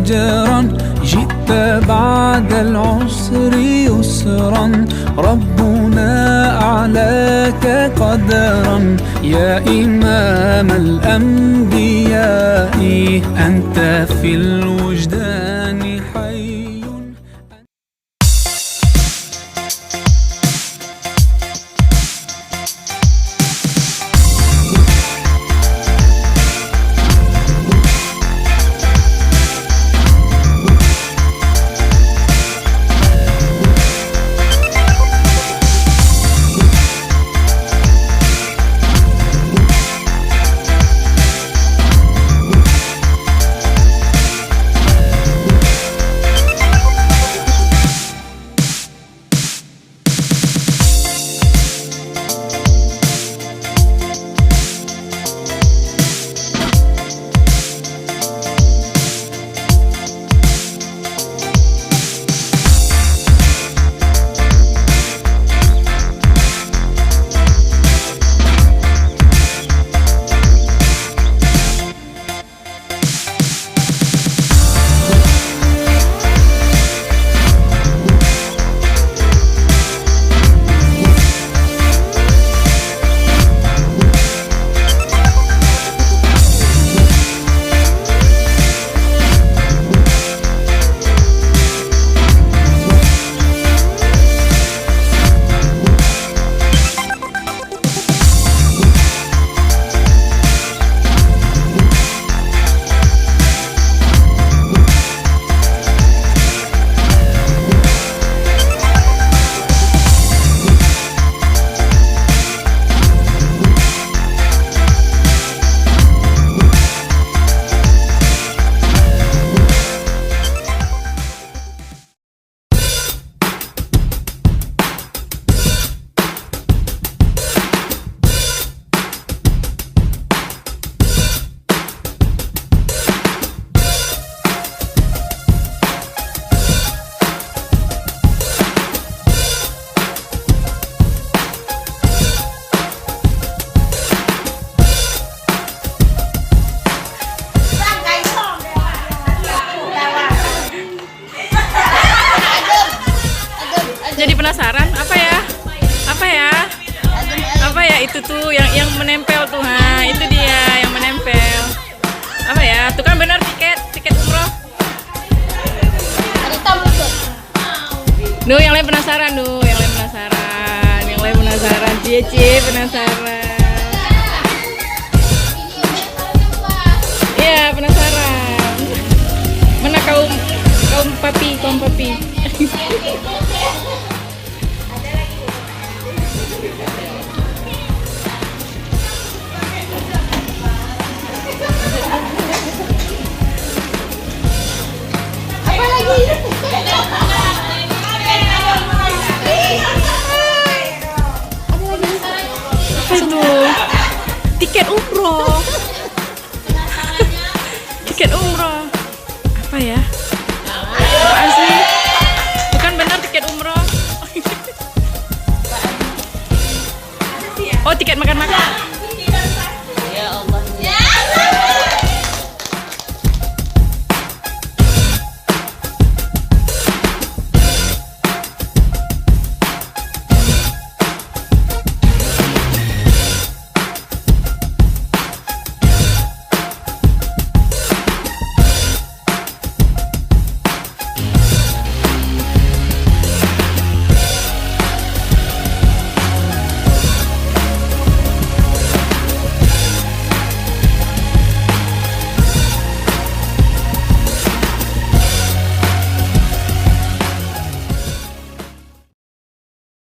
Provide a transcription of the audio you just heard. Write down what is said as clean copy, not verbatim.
أجرا جئت بعد العسر يسرا ربنا أعلاك قدرا يا إمام الأنبياء أنت في الوجدان حي. Jadi penasaran apa ya? Apa ya? Apa ya itu tuh yang menempel tuh, ha? Itu dia yang menempel. Apa ya? Tuh kan benar tiket umroh. Duh, yang lain penasaran, yang lain penasaran, cie penasaran. Iya, penasaran. Mana kaum papi? Apa itu? Tiket umroh. Tiket umroh. Apa ya? Apaan sih? Bukan benar tiket umroh. Oh, tiket makan-makan.